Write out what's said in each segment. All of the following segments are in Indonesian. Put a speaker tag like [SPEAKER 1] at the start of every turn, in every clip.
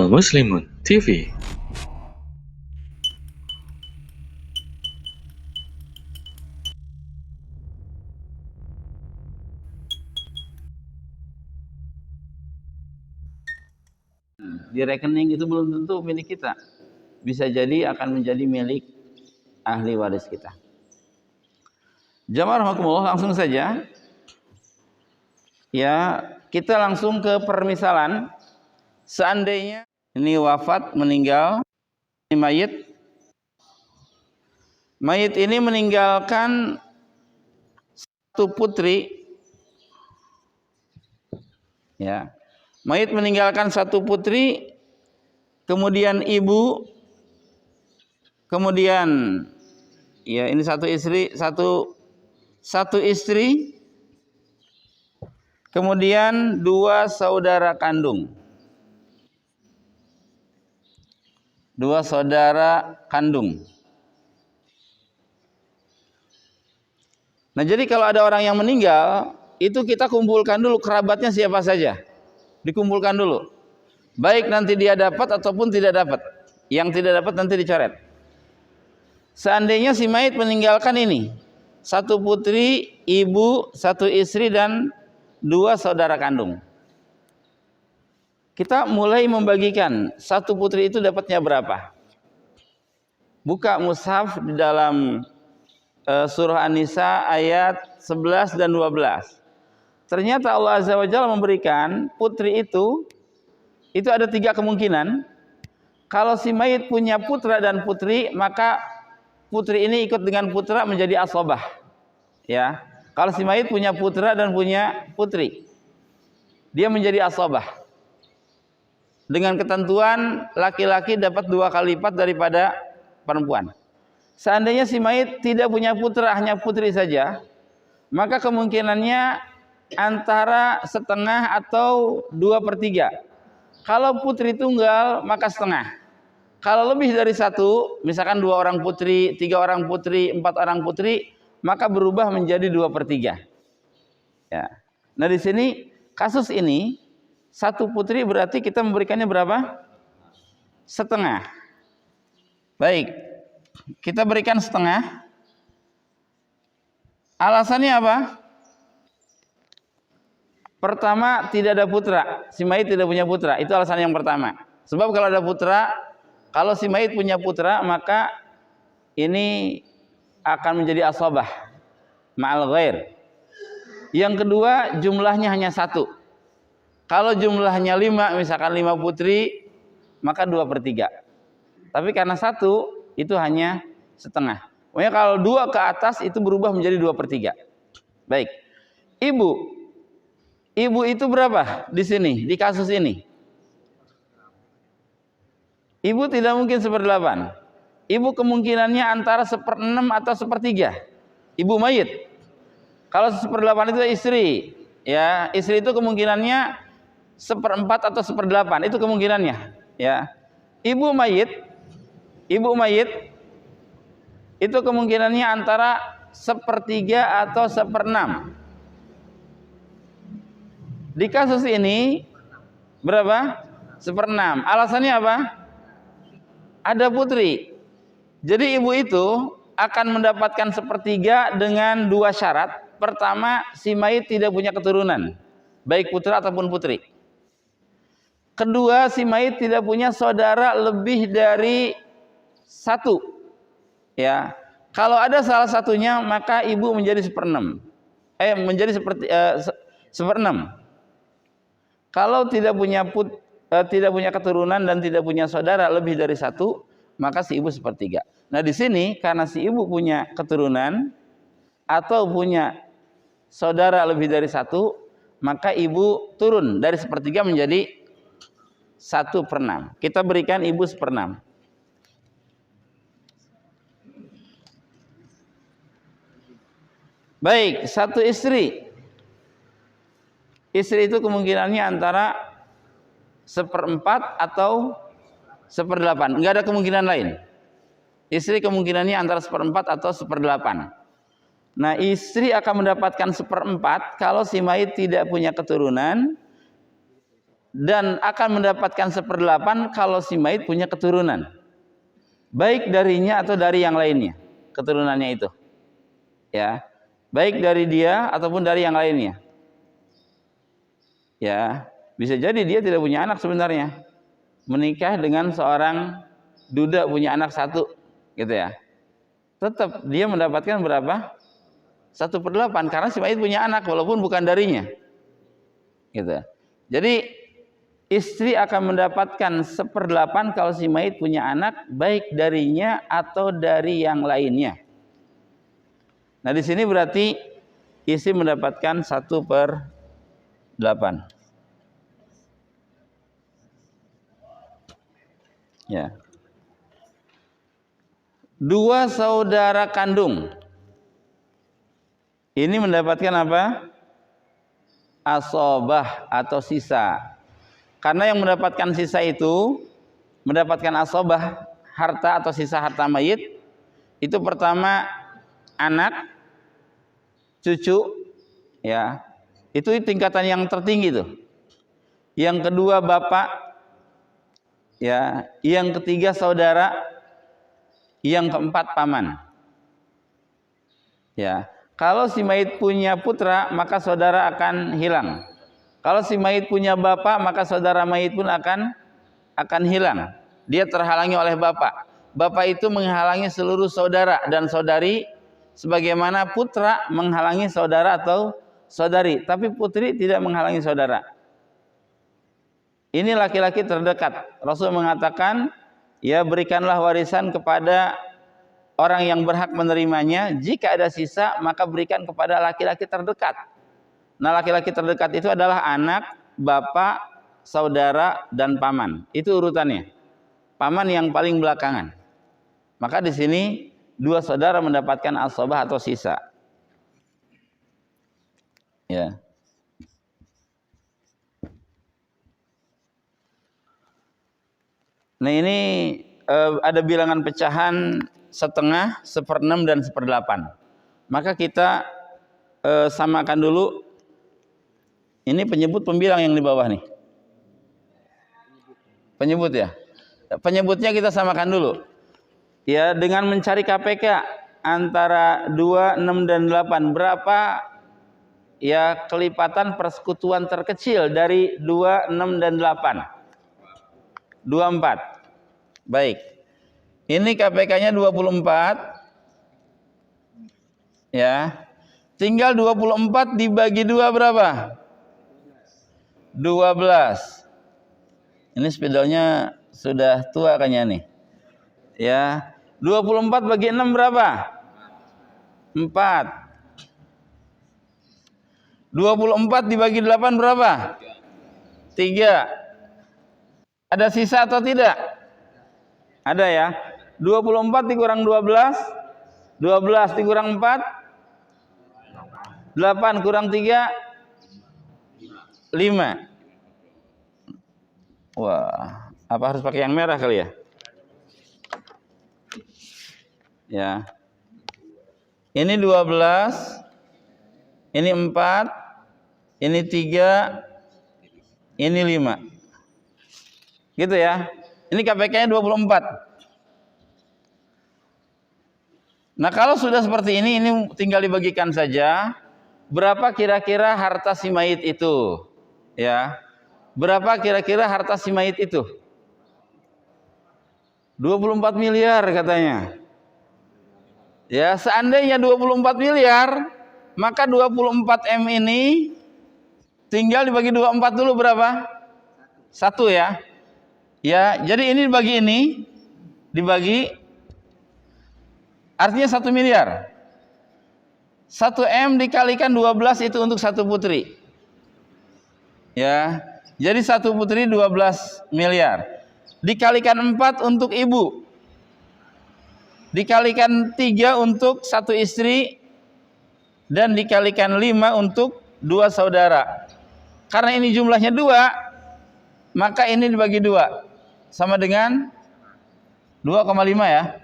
[SPEAKER 1] Muslimun TV.
[SPEAKER 2] Di rekening itu belum tentu milik kita. Bisa jadi akan menjadi milik ahli waris kita. Jamaah rahimakumullah, langsung saja. Ya, kita langsung ke permisalan. Seandainya ini wafat, meninggal, ini mayit. Mayit ini meninggalkan satu putri. Ya. Mayit meninggalkan satu putri, kemudian ibu, kemudian ya ini satu istri, kemudian dua saudara kandung. Dua saudara kandung. Nah, jadi kalau ada orang yang meninggal, itu kita kumpulkan dulu kerabatnya siapa saja. Dikumpulkan dulu. Baik nanti dia dapat ataupun tidak dapat. Yang tidak dapat nanti dicoret. Seandainya si mayit meninggalkan ini, satu putri, ibu, satu istri, dan dua saudara kandung. Kita mulai membagikan. Satu putri itu dapatnya berapa? Buka mushaf di dalam surah An-Nisa ayat 11 dan 12. Ternyata Allah Azza wa Jalla memberikan putri itu ada tiga kemungkinan. Kalau si mayit punya putra dan putri, maka putri ini ikut dengan putra menjadi asabah. Ya. Kalau si mayit punya putra dan punya putri, dia menjadi asabah. Dengan ketentuan laki-laki dapat 2 kali lipat daripada perempuan. Seandainya si mayit tidak punya putra, hanya putri saja, maka kemungkinannya antara setengah atau 2/3. Kalau putri tunggal maka setengah. Kalau lebih dari satu, misalkan 2 orang putri, 3 orang putri, 4 orang putri, maka berubah menjadi 2/3. Ya. Nah di sini kasus ini satu putri berarti kita memberikannya berapa? Setengah. Baik, kita berikan setengah. Alasannya apa? Pertama, tidak ada putra. Si mayit tidak punya putra. Itu alasan yang pertama. Sebab kalau ada putra, kalau si mayit punya putra, maka ini akan menjadi asabah ma'al ghair. Yang kedua, jumlahnya hanya 1. Kalau jumlahnya 5, misalkan 5 putri, maka 2/3. Tapi karena 1, itu hanya setengah. Pokoknya kalau 2 ke atas, itu berubah menjadi 2/3. Baik. Ibu itu berapa di sini, di kasus ini? Ibu tidak mungkin 1/8. Ibu kemungkinannya antara 1/6 atau 1/3. Ibu mayit. Kalau 1/8 itu istri. Ya, istri itu kemungkinannya 1/4 atau 1/8. Itu kemungkinannya. Ya. Ibu mayit itu kemungkinannya antara 1/3 atau 1/6. Di kasus ini berapa? 1/6. Alasannya apa? Ada putri. Jadi ibu itu akan mendapatkan 1/3 dengan 2 syarat. Pertama, si mayit tidak punya keturunan, baik putra ataupun putri. Kedua, si mayit tidak punya saudara lebih dari 1. Ya. Kalau ada salah satunya, maka ibu menjadi 1/6. Menjadi 1/6. Kalau tidak punya keturunan dan tidak punya saudara lebih dari 1, maka si ibu 1/3. Nah di sini karena si ibu punya keturunan atau punya saudara lebih dari 1, maka ibu turun dari 1/3 menjadi 1/6. Kita berikan ibu 1/6. Baik, satu istri. Istri itu kemungkinannya antara 1/4 atau 1/8. Enggak ada kemungkinan lain. Istri kemungkinannya antara 1/4 atau 1/8. Nah, istri akan mendapatkan 1/4 kalau si mayit tidak punya keturunan dan akan mendapatkan 1/8 kalau si mayit punya keturunan, baik darinya atau dari yang lainnya, keturunannya itu, ya, baik dari dia ataupun dari yang lainnya, ya. Bisa jadi dia tidak punya anak sebenarnya, menikah dengan seorang duda punya anak 1, gitu ya, tetap dia mendapatkan berapa? 1/8 karena si mayit punya anak walaupun bukan darinya, gitu. Jadi istri akan mendapatkan 1/8 kalau si mayit punya anak baik darinya atau dari yang lainnya. Nah di sini berarti istri mendapatkan 1/8. Ya. 2 saudara kandung ini mendapatkan apa? Asobah atau sisa. Karena yang mendapatkan sisa itu mendapatkan asobah, harta atau sisa harta mayit, itu pertama anak, cucu, ya. Itu tingkatan yang tertinggi tuh. Yang kedua bapak, ya. Yang ketiga saudara, yang keempat paman. Ya. Kalau si mayit punya putra, maka saudara akan hilang. Kalau si mayit punya bapak, maka saudara mayit pun akan hilang. Dia terhalangi oleh bapak. Bapak itu menghalangi seluruh saudara dan saudari, sebagaimana putra menghalangi saudara atau saudari. Tapi putri tidak menghalangi saudara. Ini laki-laki terdekat. Rasul mengatakan, ya berikanlah warisan kepada orang yang berhak menerimanya. Jika ada sisa, maka berikan kepada laki-laki terdekat. Nah, laki-laki terdekat itu adalah anak, bapak, saudara, dan paman. Itu urutannya. Paman yang paling belakangan. Maka di sini 2 saudara mendapatkan asobah atau sisa. Ya. Nah ini ada bilangan pecahan 1/2, 1/6, dan 1/8. Maka kita samakan dulu. Ini penyebut pembilang yang di bawah nih. Penyebut ya. Penyebutnya kita samakan dulu. Ya, dengan mencari KPK antara 2, 6, dan 8. Berapa ya kelipatan persekutuan terkecil dari 2, 6, dan 8? 24. Baik. Ini KPK-nya 24. Ya. Tinggal 24 dibagi 2 berapa? 12. Ini spidolnya sudah tua kayaknya nih. Ya. 24 bagi 6 berapa? 4. 24 dibagi 8 berapa? 3. Ada sisa atau tidak? Ada ya. 24 dikurang 12. 12 dikurang 4. 8 kurang 3. 5. Wah, apa harus pakai yang merah kali ya? Ya. Ini 12. Ini 4. Ini 3. Ini 5. Gitu ya. Ini KPK-nya 24. Nah, kalau sudah seperti ini tinggal dibagikan saja. Berapa kira-kira harta si mayit itu? Ya. Berapa kira-kira harta si mayit itu? 24 miliar katanya. Ya, seandainya 24 miliar, maka 24 M ini tinggal dibagi 24 dulu berapa? 1 ya. Ya, jadi ini dibagi artinya 1 miliar. 1 M dikalikan 12 itu untuk 1 putri. Ya. Jadi 1 putri 12 miliar. Dikalikan 4 untuk ibu. Dikalikan 3 untuk 1 istri. Dan dikalikan 5 untuk 2 saudara. Karena ini jumlahnya 2, maka ini dibagi 2. Sama dengan 2,5 ya.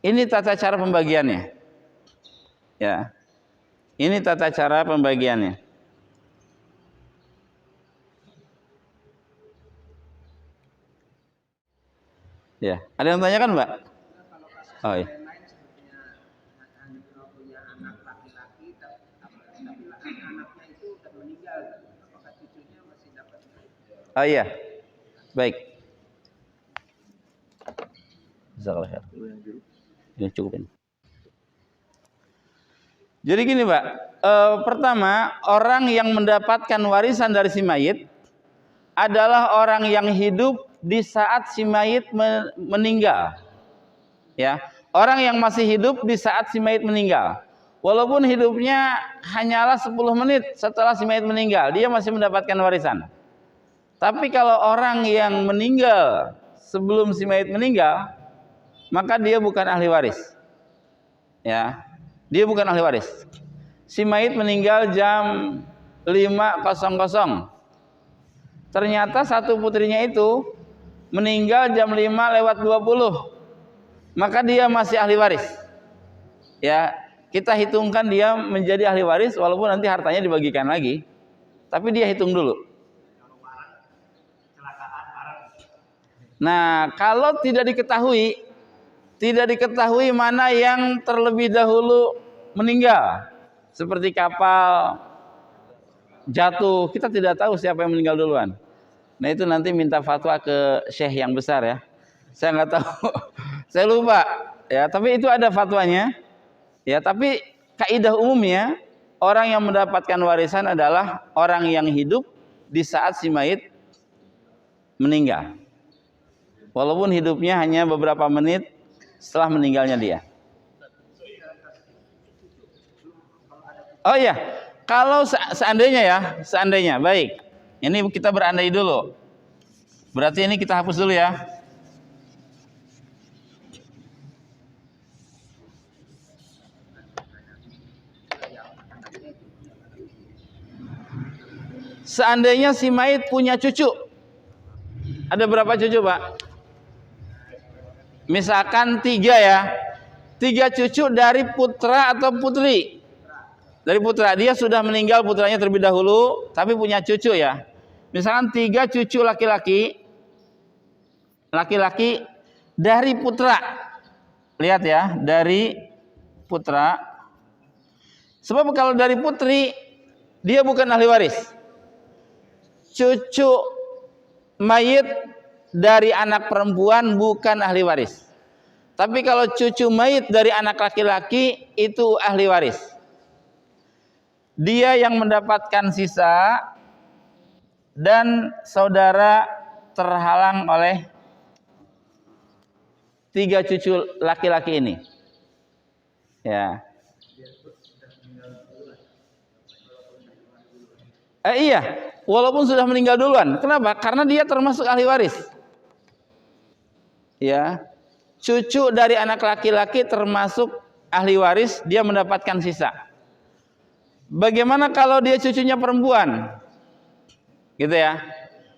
[SPEAKER 2] Ini tata cara pembagiannya. Ya. Ini tata cara pembagiannya. Ya, ada yang tanyakan, Mbak? Oh iya. Oh iya. Baik. Jazakallah khair. Ya, cukupin. Jadi gini, Pak. Pertama, orang yang mendapatkan warisan dari si mayit adalah orang yang hidup di saat si mayit meninggal. Ya, orang yang masih hidup di saat si mayit meninggal. Walaupun hidupnya hanyalah 10 menit setelah si mayit meninggal, dia masih mendapatkan warisan. Tapi kalau orang yang meninggal sebelum si mayit meninggal, maka dia bukan ahli waris. Ya, dia bukan ahli waris. Si mayit meninggal jam 5.00. Ternyata satu putrinya itu meninggal jam 5:20. Maka dia masih ahli waris. Ya, kita hitungkan dia menjadi ahli waris walaupun nanti hartanya dibagikan lagi. Tapi dia hitung dulu. Nah, kalau tidak diketahui mana yang terlebih dahulu meninggal, seperti kapal jatuh, kita tidak tahu siapa yang meninggal duluan. Nah, itu nanti minta fatwa ke syekh yang besar ya. Saya nggak tahu, saya lupa ya. Tapi itu ada fatwanya ya. Tapi kaidah umumnya orang yang mendapatkan warisan adalah orang yang hidup di saat si mayit meninggal. Walaupun hidupnya hanya beberapa menit setelah meninggalnya dia. Oh iya, kalau seandainya, baik. Ini kita berandai dulu. Berarti ini kita hapus dulu ya. Seandainya si mayit punya cucu. Ada berapa cucu, Pak? Misalkan 3 ya. 3 cucu dari putra atau putri. Dari putra, dia sudah meninggal putranya terlebih dahulu, tapi punya cucu ya. Misalkan 3 cucu laki-laki dari putra. Lihat ya, dari putra. Sebab kalau dari putri, dia bukan ahli waris. Cucu mayit dari anak perempuan bukan ahli waris. Tapi kalau cucu mayit dari anak laki-laki itu ahli waris. Dia yang mendapatkan sisa dan saudara terhalang oleh 3 cucu laki-laki ini. Ya. Iya, walaupun sudah meninggal duluan. Kenapa? Karena dia termasuk ahli waris. Ya. Cucu dari anak laki-laki termasuk ahli waris, dia mendapatkan sisa. Bagaimana kalau dia cucunya perempuan? Gitu ya.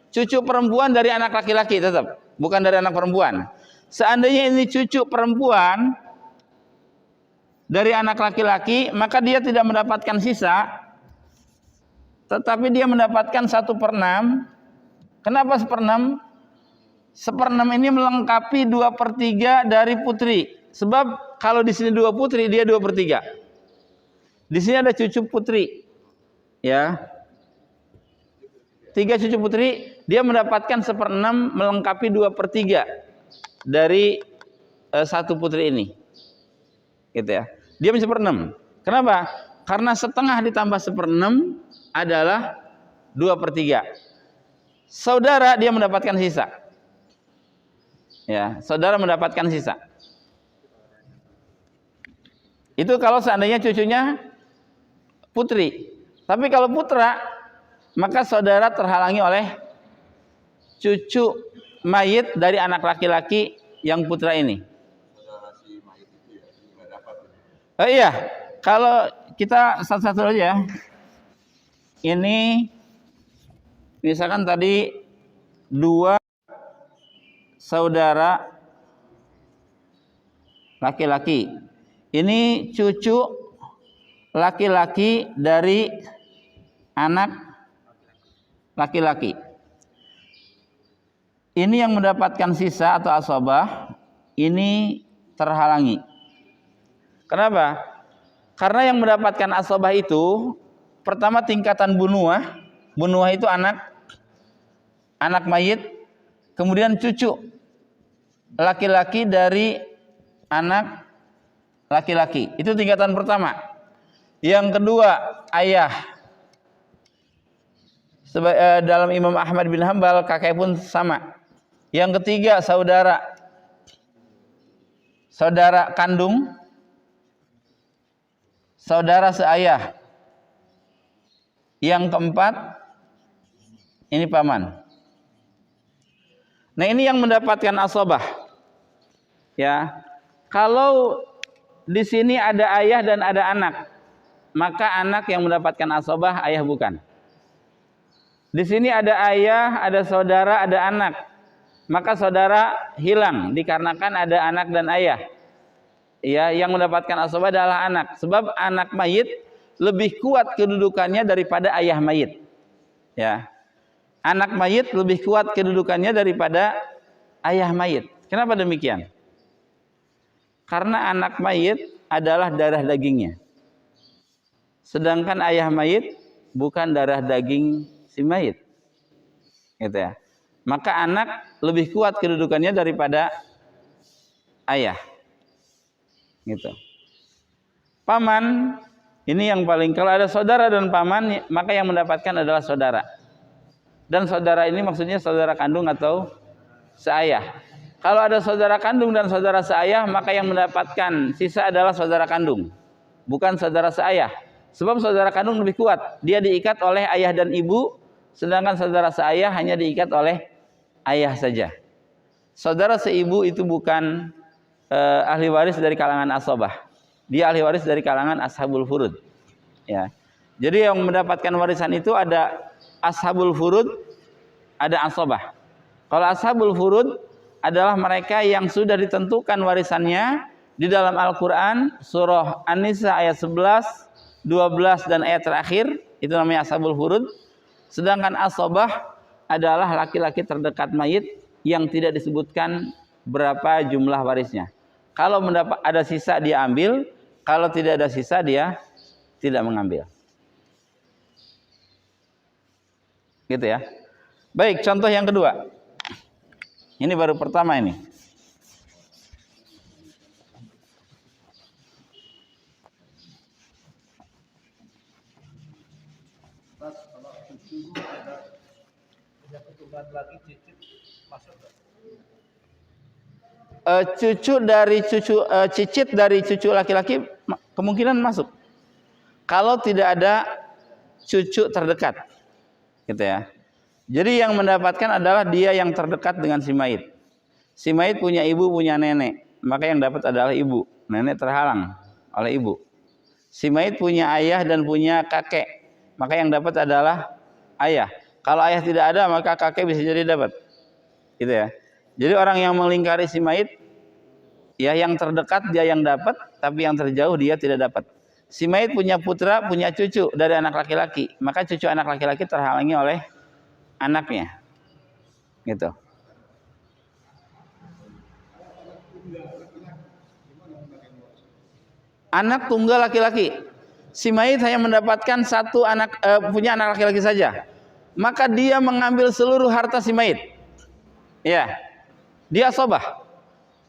[SPEAKER 2] Cucu perempuan dari anak laki-laki tetap, bukan dari anak perempuan. Seandainya ini cucu perempuan dari anak laki-laki, maka dia tidak mendapatkan sisa, tetapi dia mendapatkan 1/6. Kenapa 1/6? 1/6 ini melengkapi 2/3 dari putri. Sebab kalau di sini 2 putri, dia 2/3. Di sini ada cucu putri, ya. 3 cucu putri, dia mendapatkan 1/6 melengkapi 2/3 dari 1 putri ini, gitu ya. Dia 1/6. Kenapa? Karena setengah ditambah 1/6 adalah 2/3. Saudara dia mendapatkan sisa. Ya, saudara mendapatkan sisa. Itu kalau seandainya cucunya putri. Tapi kalau putra, maka saudara terhalangi oleh cucu mayit dari anak laki-laki yang putra ini. Oh iya, kalau kita satu-satu aja ya. Ini misalkan tadi 2 saudara laki-laki. Ini cucu laki-laki dari anak laki-laki. ini yang mendapatkan sisa atau asabah ini terhalangi. Kenapa? Karena yang mendapatkan asabah itu pertama tingkatan bunuah. Bunuah itu anak mayit, kemudian cucu laki-laki dari anak laki-laki. Itu tingkatan pertama. Yang kedua, ayah. Dalam Imam Ahmad bin Hambal kakek pun sama. Yang ketiga, saudara. Saudara kandung, saudara seayah. Yang keempat, ini paman. Nah, ini yang mendapatkan asabah. Ya. Kalau di sini ada ayah dan ada anak, maka anak yang mendapatkan asabah, ayah bukan. Di sini ada ayah, ada saudara, ada anak, maka saudara hilang dikarenakan ada anak dan ayah. Ya, yang mendapatkan asabah adalah anak, sebab anak mayit lebih kuat kedudukannya daripada ayah mayit. Ya, anak mayit lebih kuat kedudukannya daripada ayah mayit. Kenapa demikian? Karena anak mayit adalah darah dagingnya, sedangkan ayah mayit bukan darah daging si mayit, gitu ya. Maka anak lebih kuat kedudukannya daripada ayah, gitu. Paman ini yang paling, kalau ada saudara dan paman, maka yang mendapatkan adalah saudara. Dan saudara ini maksudnya saudara kandung atau seayah. Kalau ada saudara kandung dan saudara seayah, maka yang mendapatkan sisa adalah saudara kandung, bukan saudara seayah. Sebab saudara kandung lebih kuat, dia diikat oleh ayah dan ibu, sedangkan saudara seayah hanya diikat oleh ayah saja. Saudara seibu itu bukan ahli waris dari kalangan asabah. Dia ahli waris dari kalangan ashabul furud. Ya. Jadi yang mendapatkan warisan itu ada ashabul furud, ada asabah. Kalau ashabul furud adalah mereka yang sudah ditentukan warisannya di dalam Al-Quran, surah An-Nisa ayat 11, 12 dan ayat terakhir, itu namanya ashabul furud. Sedangkan asabah adalah laki-laki terdekat mayit yang tidak disebutkan berapa jumlah warisnya. Kalau mendapat ada sisa dia ambil, kalau tidak ada sisa dia tidak mengambil. Gitu ya. Baik, contoh yang kedua. Ini baru pertama ini. Cucu dari cucu cicit dari cucu laki-laki kemungkinan masuk. Kalau tidak ada cucu terdekat, gitu ya. Jadi yang mendapatkan adalah dia yang terdekat dengan si mayit. Si mayit punya ibu, punya nenek, maka yang dapat adalah ibu. Nenek terhalang oleh ibu. Si mayit punya ayah dan punya kakek, maka yang dapat adalah ayah. Kalau ayah tidak ada, maka kakek bisa jadi dapat. Gitu ya. Jadi orang yang melingkari si mayit, ya yang terdekat dia yang dapat, tapi yang terjauh dia tidak dapat. Si mayit punya putra, punya cucu dari anak laki-laki, maka cucu anak laki-laki terhalangi oleh anaknya, gitu. Anak tunggal laki-laki, si mayit hanya mendapatkan satu anak, punya anak laki-laki saja, maka dia mengambil seluruh harta si mayit. Ya, dia asabah,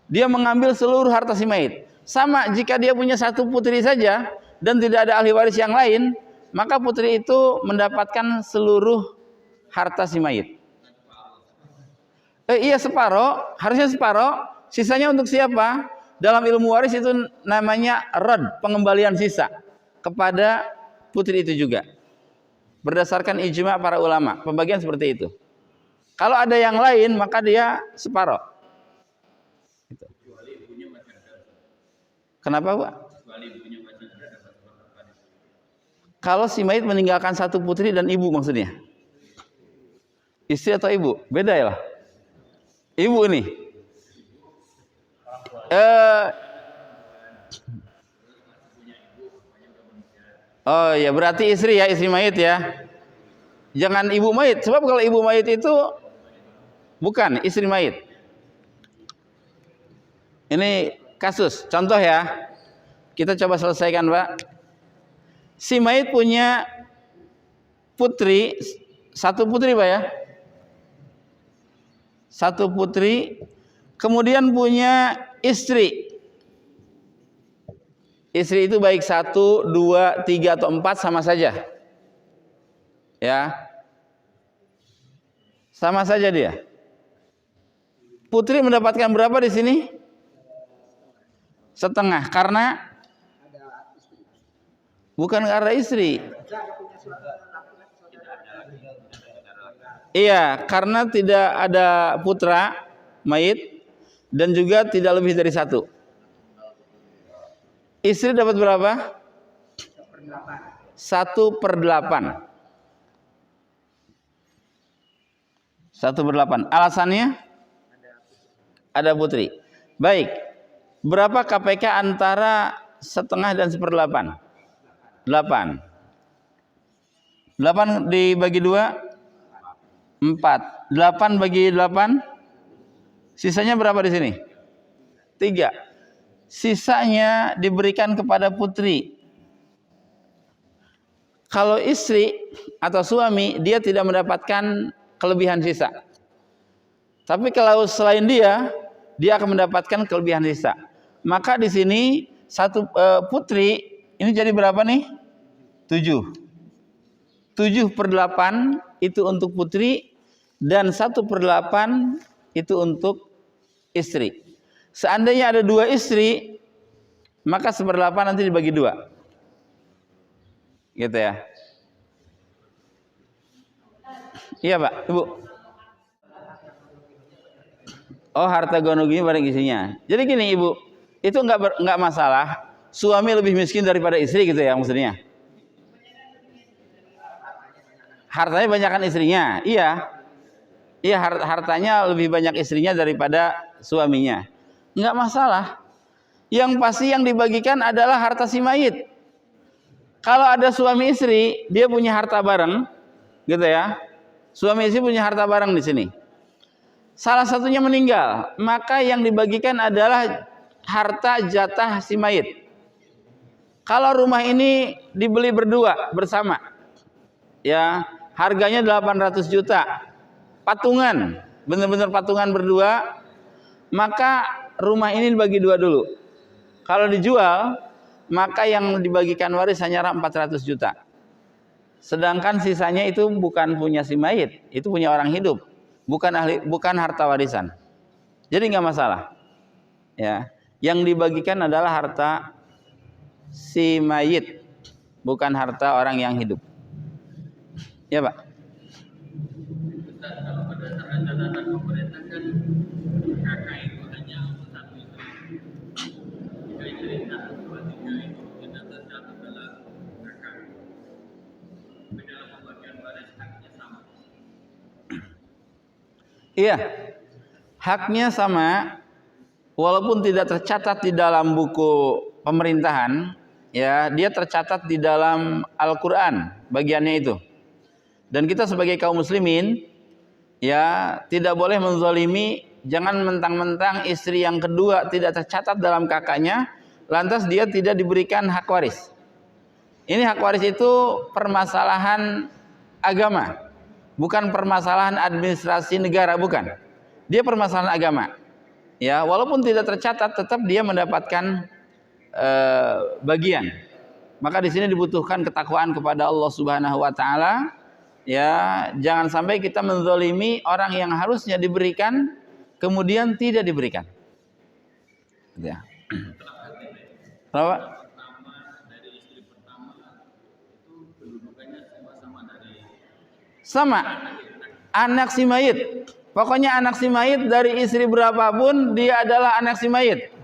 [SPEAKER 2] dia mengambil seluruh harta si mayit. Sama jika dia punya satu putri saja dan tidak ada ahli waris yang lain, maka putri itu mendapatkan seluruh harta si mayit. Iya separoh, harusnya separoh. Sisanya untuk siapa? Dalam ilmu waris itu namanya rad, pengembalian sisa kepada putri itu juga. Berdasarkan ijma para ulama, pembagian seperti itu. Kalau ada yang lain maka dia separoh. Gitu. Kenapa, Pak? Kalau si mayit meninggalkan satu putri dan ibu maksudnya. Istri atau ibu? Beda ya lah. Ibu nih. Oh ya, berarti istri ya, istri mayit ya. Jangan ibu mayit, sebab kalau ibu mayit itu Bukan, istri mayit. Ini kasus, contoh ya. Kita coba selesaikan, Pak. Si mayit punya putri, satu putri, Pak ya. Satu putri, kemudian punya istri. Istri itu baik 1, 2, 3 atau 4 sama saja. Ya. Sama saja dia. Putri mendapatkan berapa di sini? Setengah, karena bukan karena istri. Iya, karena tidak ada putra mayit dan juga tidak lebih dari 1. Istri dapat berapa? 1/8. 1/8. Alasannya? Ada putri. Baik. Berapa KPK antara setengah dan 1/8? 8. 8 dibagi 2? 4. 8 bagi 8? Sisanya berapa di sini? 3. Sisanya diberikan kepada putri. Kalau istri atau suami, dia tidak mendapatkan kelebihan sisa. Tapi kalau selain dia akan mendapatkan kelebihan sisa. Maka di sini putri ini jadi berapa nih? 7. 7/8 itu untuk putri dan 1/8 itu untuk istri. Seandainya ada 2 istri, maka 1/8 nanti dibagi 2. Gitu ya. Iya, Pak, Ibu. Oh, harta gono-gini barang isinya. Jadi gini, Ibu, itu enggak masalah suami lebih miskin daripada istri gitu ya maksudnya. Hartanya banyakkan istrinya. Iya. Iya, hartanya lebih banyak istrinya daripada suaminya. Enggak masalah. Yang pasti yang dibagikan adalah harta si mayit. Kalau ada suami istri, dia punya harta bareng, gitu ya. Suami istri punya harta bareng di sini. Salah satunya meninggal, maka yang dibagikan adalah harta jatah si mayit. Kalau rumah ini dibeli berdua bersama, ya harganya 800 juta, patungan, benar-benar patungan berdua, maka rumah ini dibagi 2 dulu. Kalau dijual, maka yang dibagikan waris hanya 400 juta. Sedangkan sisanya itu bukan punya si mayit, itu punya orang hidup, bukan harta warisan. Jadi nggak masalah. Ya, yang dibagikan adalah harta si mayit, bukan harta orang yang hidup. Ya, Pak.
[SPEAKER 1] Kalau berdasarkan catatan pemerintah kan kakak itu hanya satu istri. Jika istri satu, dua, tiga itu kita tercatat adalah kakak. Tapi dalam pembagian waris haknya sama.
[SPEAKER 2] Iya, haknya sama, walaupun tidak tercatat di dalam buku pemerintahan, ya dia tercatat di dalam Al-Quran bagiannya itu. Dan kita sebagai kaum muslimin, ya tidak boleh menzalimi. Jangan mentang-mentang istri yang kedua tidak tercatat dalam kakaknya, lantas dia tidak diberikan hak waris. Ini hak waris itu permasalahan agama, bukan permasalahan administrasi negara, bukan. Dia permasalahan agama. Ya, walaupun tidak tercatat, tetap dia mendapatkan bagian. Maka di sini dibutuhkan ketakwaan kepada Allah Subhanahu wa taala. Ya, jangan sampai kita menzalimi orang yang harusnya diberikan kemudian tidak diberikan. Ya. Kenapa? Sama. Anak si mayit. Pokoknya anak si mayit dari istri berapapun dia adalah anak si mayit.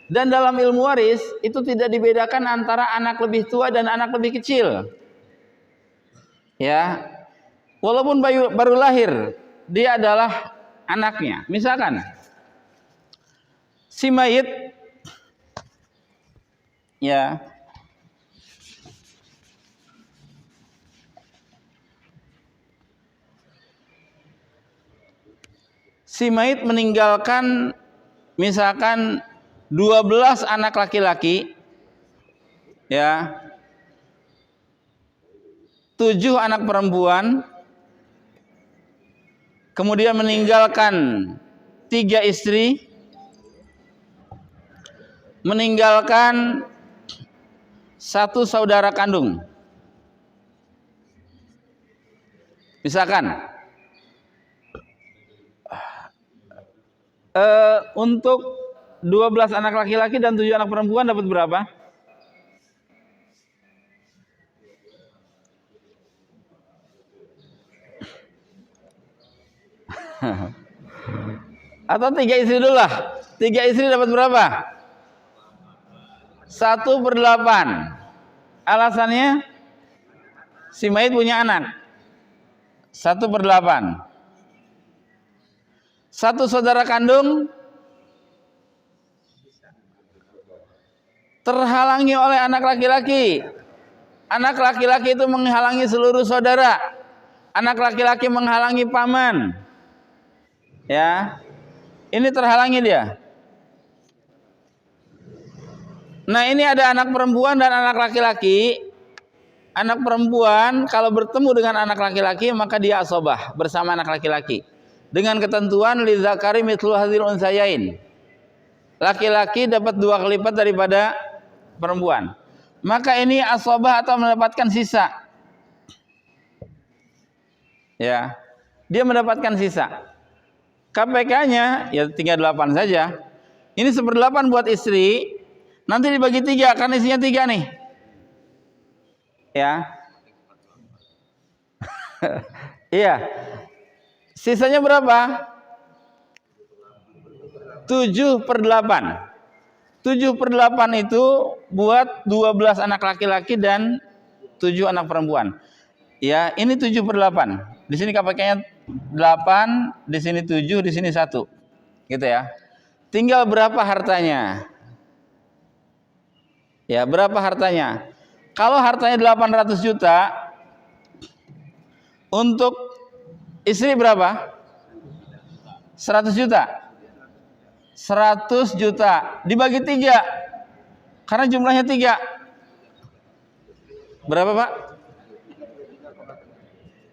[SPEAKER 2] Dan dalam ilmu waris itu tidak dibedakan antara anak lebih tua dan anak lebih kecil. Ya, walaupun baru lahir, dia adalah anaknya. Misalkan si mayit, ya, Si mayit meninggalkan misalkan 12 anak laki-laki, ya, 7 anak perempuan, kemudian meninggalkan 3 istri, meninggalkan 1 saudara kandung. Misalkan untuk 12 anak laki-laki dan 7 anak perempuan dapat berapa? Atau 3 istri dulu lah. 3 istri dapat berapa? 1/8. Alasannya si mayit punya anak. 1/8. 1 saudara kandung terhalangi oleh anak laki-laki. Anak laki-laki itu menghalangi seluruh saudara. Anak laki-laki menghalangi paman. Ya. Ini terhalangi dia. Nah, ini ada anak perempuan dan anak laki-laki. Anak perempuan kalau bertemu dengan anak laki-laki maka dia asobah bersama anak laki-laki. Dengan ketentuan lidzakari mithlu hadzal unsayain. Laki-laki dapat 2 kali lipat daripada perempuan. Maka ini asobah atau mendapatkan sisa. Ya. Dia mendapatkan sisa. KPK-nya ya tinggal 8 saja. Ini 1/8 buat istri. Nanti dibagi 3 karena isinya 3 nih. Ya. Iya. Sisanya berapa? 7/8. 7/8 itu buat 12 anak laki-laki dan 7 anak perempuan. Ya, ini 7/8. Di sini KPK-nya 8, di sini 7, di sini 1. Gitu ya. Tinggal berapa hartanya? Ya, berapa hartanya? Kalau hartanya 800 juta, untuk istri berapa? 100 juta. 100 juta dibagi 3. Karena jumlahnya 3. Berapa, Pak?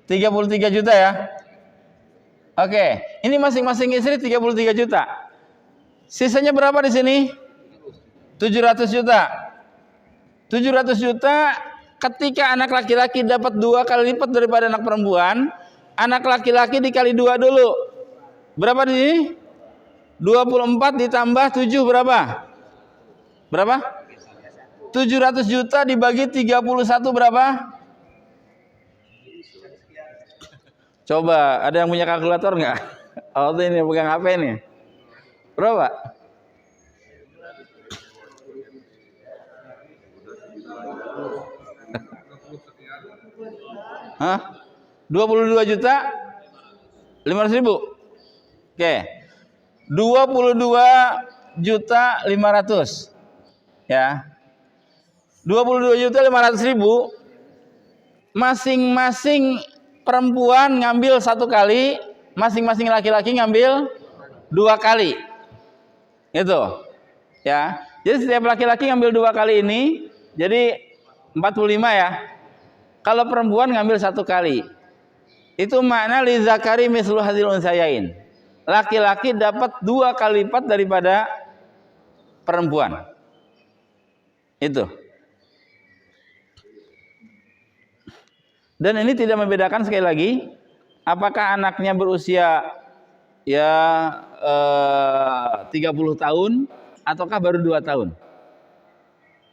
[SPEAKER 2] 33 juta ya. Oke, ini masing-masing istri 33 juta. Sisanya berapa di sini? 700 juta. 700 juta ketika anak laki-laki dapat 2 kali lipat daripada anak perempuan, anak laki-laki dikali 2 dulu. Berapa di sini? 24 ditambah 7 berapa? Berapa? 700 juta dibagi 31 berapa? Coba, ada yang punya kalkulator nggak? Oh, ini pegang HP nih. Berapa? Hah? 22 juta 500 ribu. Oke. 22 juta 500. Ya. 22 juta 500 ribu. Masing-masing perempuan ngambil 1 kali, masing-masing laki-laki ngambil 2 kali. Gitu. Ya. Jadi setiap laki-laki ngambil 2 kali ini, jadi 45 ya. Kalau perempuan ngambil 1 kali. Itu makna li zakari mislu hadzal unsayain. Laki-laki dapat 2 kali lipat daripada perempuan. Itu. Dan ini tidak membedakan sekali lagi apakah anaknya berusia ya 30 tahun ataukah baru 2 tahun.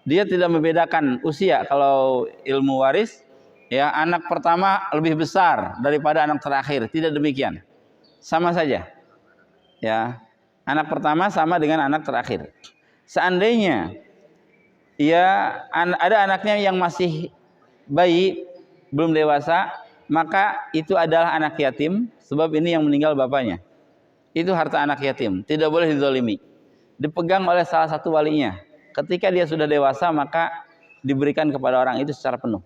[SPEAKER 2] Dia tidak membedakan usia. Kalau ilmu waris, ya anak pertama lebih besar daripada anak terakhir, tidak demikian. Sama saja. Ya, anak pertama sama dengan anak terakhir. Seandainya ya ada anaknya yang masih bayi, belum dewasa, maka itu adalah anak yatim, sebab ini yang meninggal bapaknya. Itu harta anak yatim, tidak boleh dizalimi. Dipegang oleh salah satu walinya. Ketika dia sudah dewasa, maka diberikan kepada orang itu secara penuh.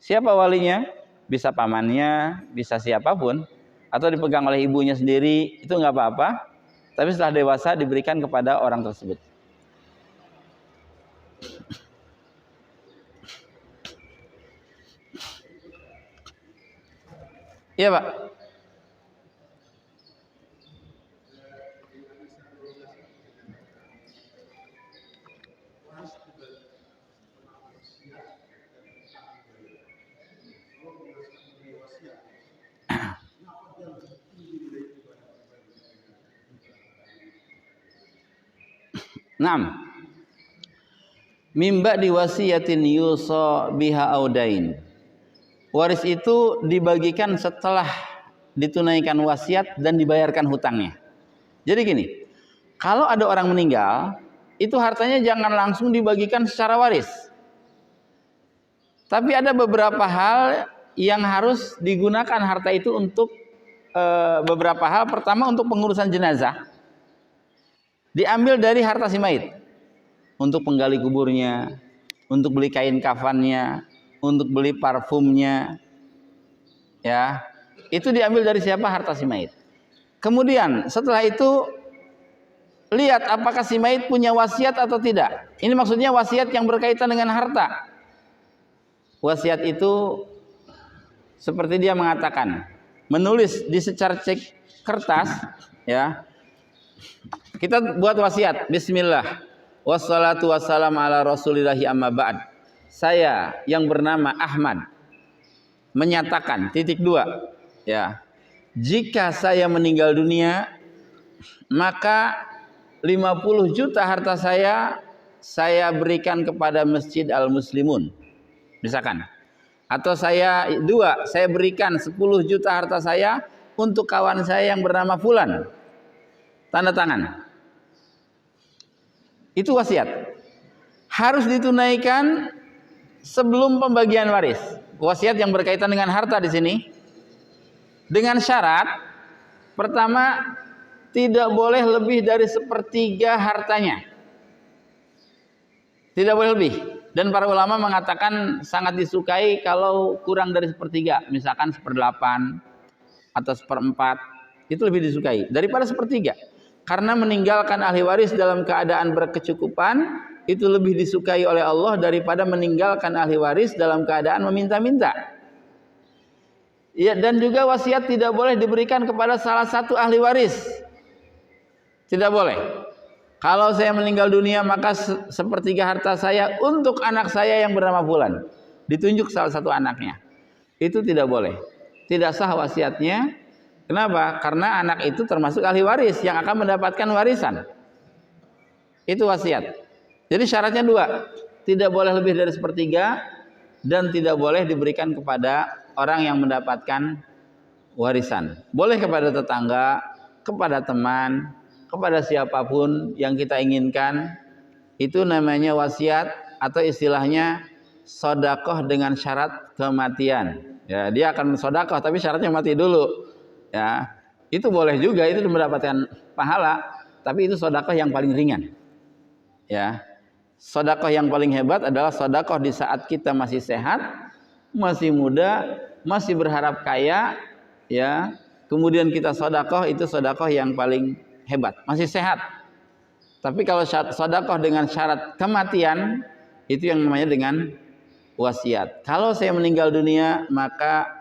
[SPEAKER 2] Siapa walinya? Bisa pamannya, bisa siapapun, atau dipegang oleh ibunya sendiri, itu nggak apa-apa. Tapi setelah dewasa diberikan kepada orang tersebut. Iya, Pak. Naam. Mimba diwasiyatin yusa biha audain. Waris itu dibagikan setelah ditunaikan wasiat dan dibayarkan hutangnya. Jadi gini, kalau ada orang meninggal, itu hartanya jangan langsung dibagikan secara waris. Tapi ada beberapa hal yang harus digunakan harta itu untuk beberapa hal. Pertama, untuk pengurusan jenazah. Diambil dari harta si mayit. Untuk penggali kuburnya, untuk beli kain kafannya, untuk beli parfumnya. Ya, itu diambil dari siapa? Harta si mayit. Kemudian setelah itu lihat apakah si mayit punya wasiat atau tidak. Ini maksudnya wasiat yang berkaitan dengan harta. Wasiat itu seperti dia mengatakan, menulis di secercik kertas, ya. Kita buat wasiat, bismillah, wassalatu wassalam ala rasulillahi amma ba'd. Saya yang bernama Ahmad menyatakan, titik 2, ya. Jika saya meninggal dunia, maka 50 juta harta saya berikan kepada Masjid Al-Muslimun. Misalkan. Atau saya berikan 10 juta harta saya untuk kawan saya yang bernama Fulan. Tanda tangan. Itu wasiat. Harus ditunaikan sebelum pembagian waris. Wasiat yang berkaitan dengan harta di sini. Dengan syarat, pertama, tidak boleh lebih dari 1/3 hartanya. Tidak boleh lebih. Dan para ulama mengatakan sangat disukai kalau kurang dari 1/3. Misalkan 1/8 atau 1/4. Itu lebih disukai daripada 1/3. Karena meninggalkan ahli waris dalam keadaan berkecukupan itu lebih disukai oleh Allah daripada meninggalkan ahli waris dalam keadaan meminta-minta. Ya, dan juga wasiat tidak boleh diberikan kepada salah satu ahli waris. Tidak boleh. Kalau saya meninggal dunia maka 1/3 harta saya untuk anak saya yang bernama Fulan. Ditunjuk salah satu anaknya. Itu tidak boleh. Tidak sah wasiatnya. Kenapa? Karena anak itu termasuk ahli waris yang akan mendapatkan warisan. Itu wasiat. Jadi syaratnya 2. Tidak boleh lebih dari 1/3 dan tidak boleh diberikan kepada orang yang mendapatkan warisan. Boleh kepada tetangga, kepada teman, kepada siapapun yang kita inginkan. Itu namanya wasiat atau istilahnya sodakoh dengan syarat kematian. Ya, dia akan sodakoh tapi syaratnya mati dulu. Ya, itu boleh juga, itu mendapatkan pahala, tapi itu sodakoh yang paling ringan. Ya, sodakoh yang paling hebat adalah sodakoh di saat kita masih sehat, masih muda, masih berharap kaya, ya. Kemudian kita sodakoh, itu sodakoh yang paling hebat, masih sehat. Tapi kalau sodakoh dengan syarat kematian, itu yang namanya dengan wasiat. Kalau saya meninggal dunia, maka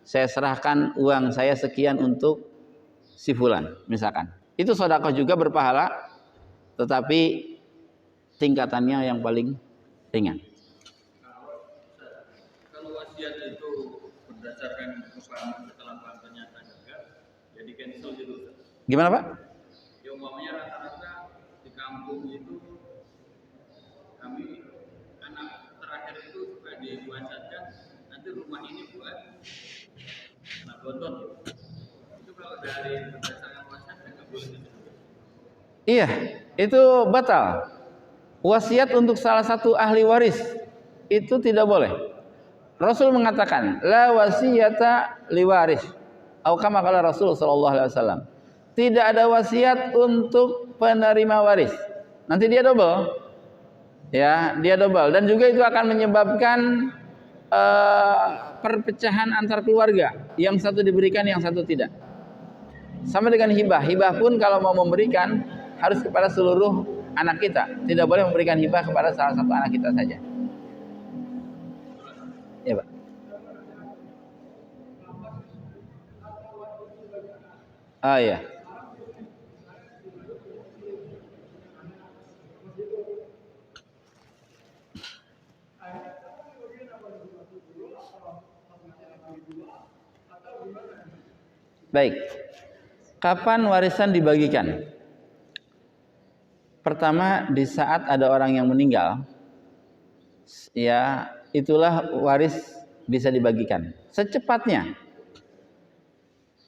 [SPEAKER 2] saya serahkan uang saya sekian untuk si Fulan, misalkan. Itu sedekah juga berpahala, tetapi tingkatannya yang paling ringan.
[SPEAKER 1] Kalau wasiat itu berdasarkan kepahaman setelah ternyata gagal, jadi cancel gitu.
[SPEAKER 2] Gimana, Pak?
[SPEAKER 1] Ya umpamanya rata-rata di kampung itu kami anak terakhir itu suka diwasiatkan nanti rumah ini buat anak bontot. Itu kalau dari berdasarkan wasiat nggak boleh gitu.
[SPEAKER 2] Iya, itu batal. Wasiat untuk salah satu ahli waris itu tidak boleh. Rasul mengatakan, la wasiyata liwaris. Atau kama qala Rasul sallallahu alaihi wasallam. Tidak ada wasiat untuk penerima waris. Nanti dia double. Ya, dia double dan juga itu akan menyebabkan perpecahan antar keluarga, yang satu diberikan, yang satu tidak. Sama dengan hibah. Hibah pun kalau mau memberikan harus kepada seluruh anak kita. Tidak boleh memberikan hibah kepada salah satu anak kita saja. Ya, Pak. Ah, ya. Baik. Kapan warisan dibagikan? Pertama, di saat ada orang yang meninggal, ya, itulah waris bisa dibagikan secepatnya.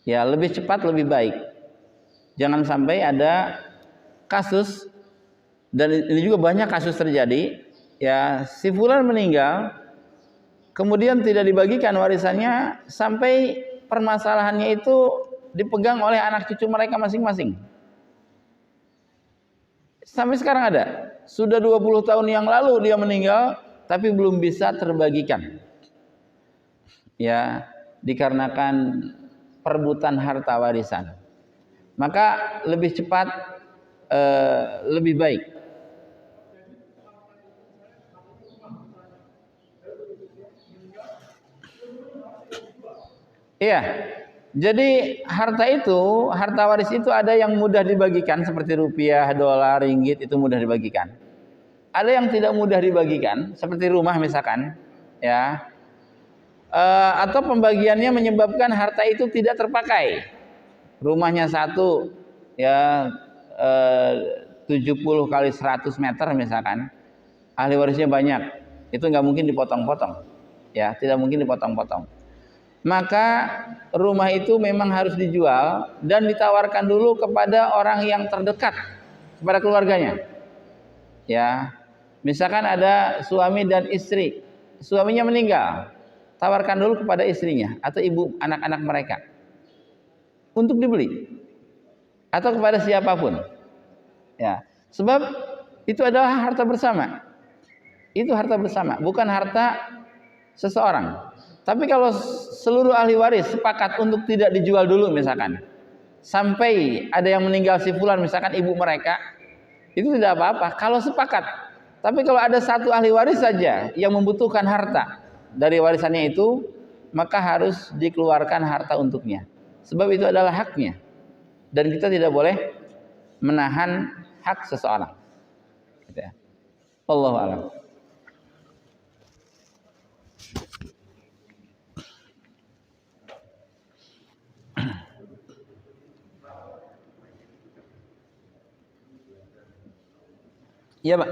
[SPEAKER 2] Ya, lebih cepat lebih baik. Jangan sampai ada kasus, dan ini juga banyak kasus terjadi, ya, si fulan meninggal kemudian tidak dibagikan warisannya sampai permasalahannya itu dipegang oleh anak cucu mereka masing-masing. Sampai sekarang ada. Sudah 20 tahun yang lalu dia meninggal tapi belum bisa terbagikan. Ya, dikarenakan perebutan harta warisan. Maka lebih cepat lebih baik. Iya. Jadi harta waris itu ada yang mudah dibagikan seperti rupiah, dolar, ringgit, itu mudah dibagikan. Ada yang tidak mudah dibagikan seperti rumah misalkan, ya. Atau pembagiannya menyebabkan harta itu tidak terpakai. Rumahnya satu, ya, 70 kali 100 meter misalkan, ahli warisnya banyak, itu nggak mungkin dipotong-potong, ya, tidak mungkin dipotong-potong. Maka rumah itu memang harus dijual dan ditawarkan dulu kepada orang yang terdekat, kepada keluarganya. Ya, misalkan ada suami dan istri, suaminya meninggal, tawarkan dulu kepada istrinya atau ibu anak-anak mereka untuk dibeli, atau kepada siapapun. Ya, sebab itu adalah harta bersama. Itu harta bersama, bukan harta seseorang. Tapi kalau seluruh ahli waris sepakat untuk tidak dijual dulu misalkan, sampai ada yang meninggal si fulan misalkan ibu mereka, itu tidak apa-apa kalau sepakat. Tapi kalau ada satu ahli waris saja yang membutuhkan harta dari warisannya itu, maka harus dikeluarkan harta untuknya. Sebab itu adalah haknya. Dan kita tidak boleh menahan hak seseorang. Gitu ya. Wallahu a'lam. Iya, Pak.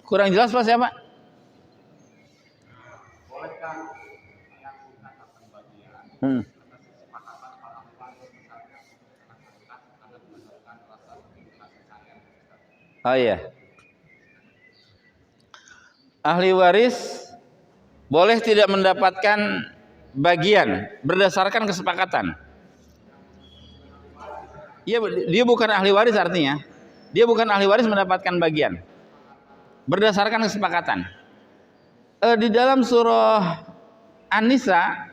[SPEAKER 2] Kurang jelas Pak, siapa? Oh iya. Ahli waris boleh tidak mendapatkan bagian berdasarkan kesepakatan. Iya, dia bukan ahli waris artinya. Dia bukan ahli waris mendapatkan bagian berdasarkan kesepakatan. Di dalam surah An-Nisa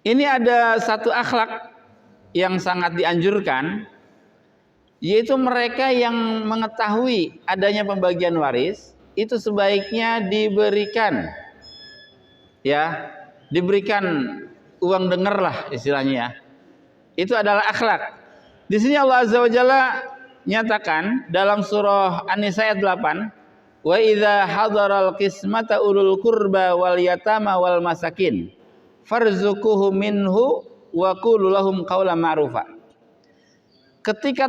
[SPEAKER 2] ini ada satu akhlak yang sangat dianjurkan, yaitu mereka yang mengetahui adanya pembagian waris itu sebaiknya diberikan, ya, diberikan uang dengar lah istilahnya, ya. Itu adalah akhlak. Di sini Allah Azza wa Jalla nyatakan dalam surah An-Nisa ayat 8, wa idza hadaral qismata ulul qurba wal yatama wal masakin farzuquhum minhu wa qulu lahum qawlan ma'rufa. Ketika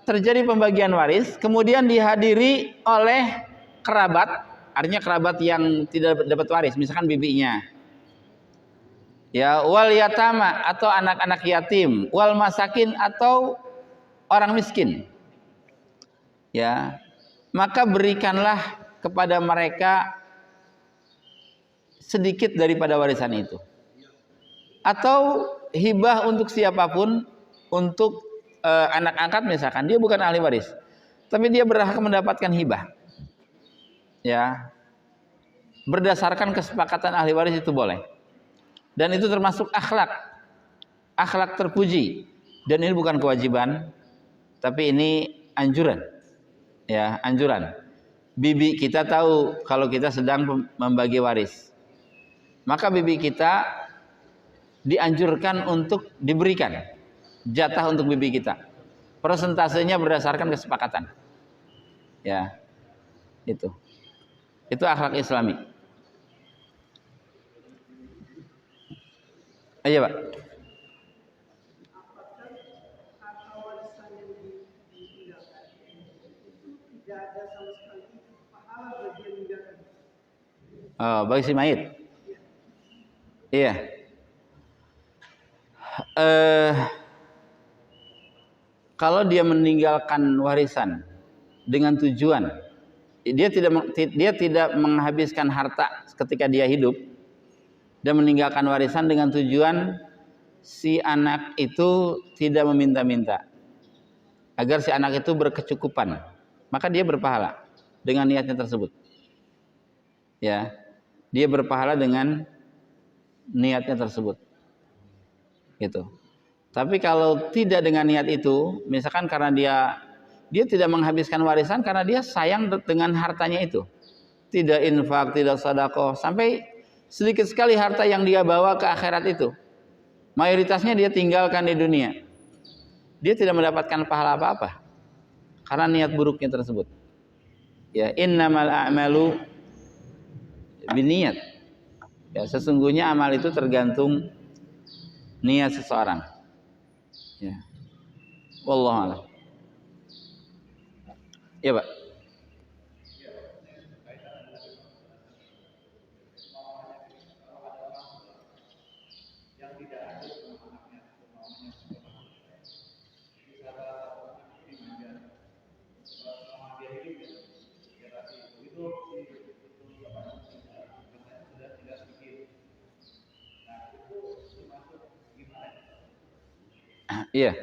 [SPEAKER 2] terjadi pembagian waris, kemudian dihadiri oleh kerabat, artinya kerabat yang tidak dapat waris, misalkan bibinya, ya, wal yatama atau anak-anak yatim, wal masakin atau orang miskin, ya, maka berikanlah kepada mereka sedikit daripada warisan itu. atau hibah untuk siapapun, untuk anak angkat misalkan, dia bukan ahli waris, tapi dia berhak mendapatkan hibah. Ya, berdasarkan kesepakatan ahli waris itu boleh. Dan itu termasuk akhlak terpuji. Dan ini bukan kewajiban, tapi ini anjuran. Ya, anjuran. Bibi kita tahu kalau kita sedang membagi waris, maka bibi kita dianjurkan untuk diberikan jatah untuk bibi kita. Persentasenya berdasarkan kesepakatan. Ya, itu akhlak Islami. Ayo Pak. Oh, bagi si mayit. Iya. Kalau dia meninggalkan warisan dengan tujuan dia tidak menghabiskan harta ketika dia hidup dan meninggalkan warisan dengan tujuan si anak itu tidak meminta-minta, agar si anak itu berkecukupan, maka dia berpahala dengan niatnya tersebut. Ya, dia berpahala dengan niatnya tersebut. Gitu. Tapi kalau tidak dengan niat itu, misalkan karena dia tidak menghabiskan warisan karena dia sayang dengan hartanya itu, tidak infak, tidak sedekah, sampai sedikit sekali harta yang dia bawa ke akhirat itu, mayoritasnya dia tinggalkan di dunia, dia tidak mendapatkan pahala apa-apa karena niat buruknya tersebut. Ya, innamal a'malu binniyat. Ya, sesungguhnya amal itu tergantung niat seseorang. Ya. Wallahu a'lam. Ya, Pak. Iya.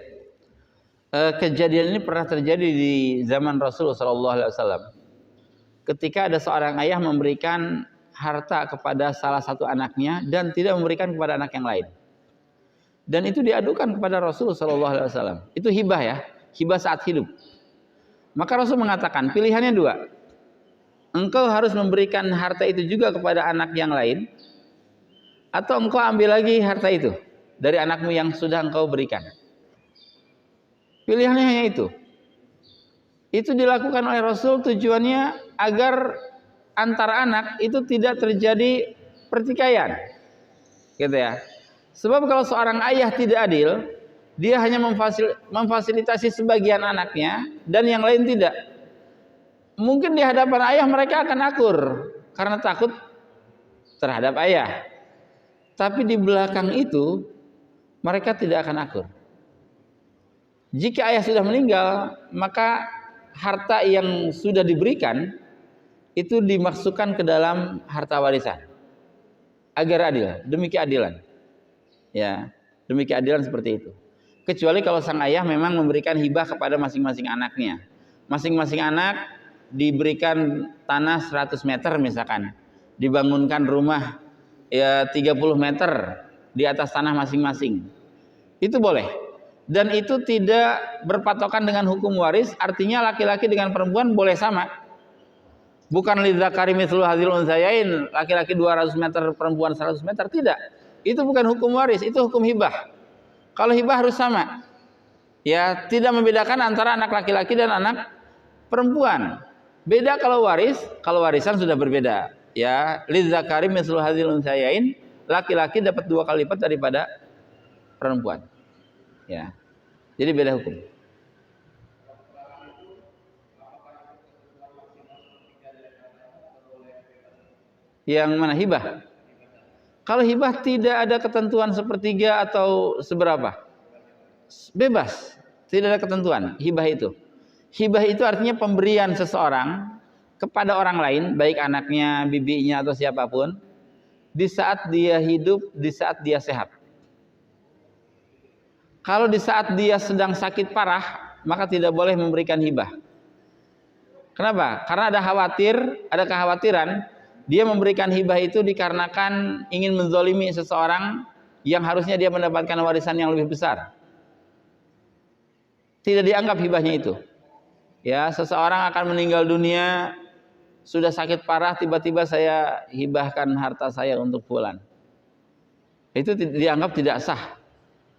[SPEAKER 2] Kejadian ini pernah terjadi di zaman Rasulullah SAW. Ketika ada seorang ayah memberikan harta kepada salah satu anaknya dan tidak memberikan kepada anak yang lain. Dan itu diadukan kepada Rasulullah SAW. Itu hibah ya, hibah saat hidup. Maka Rasul mengatakan pilihannya dua. Engkau harus memberikan harta itu juga kepada anak yang lain, atau engkau ambil lagi harta itu dari anakmu yang sudah engkau berikan. Pilihannya hanya itu. Itu dilakukan oleh Rasul tujuannya agar antar anak itu tidak terjadi pertikaian. Gitu ya. Sebab kalau seorang ayah tidak adil, dia hanya memfasilitasi sebagian anaknya dan yang lain tidak. Mungkin di hadapan ayah mereka akan akur karena takut terhadap ayah. Tapi di belakang itu mereka tidak akan akur. Jika ayah sudah meninggal, maka harta yang sudah diberikan itu dimasukkan ke dalam harta warisan agar adil, demi keadilan. Ya, demi keadilan seperti itu. Kecuali kalau sang ayah memang memberikan hibah kepada masing-masing anaknya. Masing-masing anak diberikan tanah 100 meter misalkan, dibangunkan rumah ya 30 meter di atas tanah masing-masing. Itu boleh. Dan itu tidak berpatokan dengan hukum waris, artinya laki-laki dengan perempuan boleh sama. Bukan lidzakari mithlu hadzil unthayain, laki-laki 200 meter, perempuan 100 meter, tidak. Itu bukan hukum waris, itu hukum hibah. Kalau hibah harus sama. Ya, tidak membedakan antara anak laki-laki dan anak perempuan. Beda kalau waris, kalau warisan sudah berbeda. Ya, lidzakari mithlu hadzil unthayain, laki-laki dapat 2 kali lipat daripada perempuan. Ya. Jadi beda hukum. Yang mana hibah? Kalau hibah tidak ada ketentuan sepertiga atau seberapa. Bebas, tidak ada ketentuan hibah itu. Hibah itu artinya pemberian seseorang kepada orang lain, baik anaknya, bibinya atau siapapun, di saat dia hidup, di saat dia sehat. Kalau di saat dia sedang sakit parah, maka tidak boleh memberikan hibah. Kenapa? Karena ada kekhawatiran dia memberikan hibah itu dikarenakan ingin menzolimi seseorang yang harusnya dia mendapatkan warisan yang lebih besar. Tidak dianggap hibahnya itu. Ya, seseorang akan meninggal dunia, sudah sakit parah, tiba-tiba saya hibahkan harta saya untuk fulan. Itu dianggap tidak sah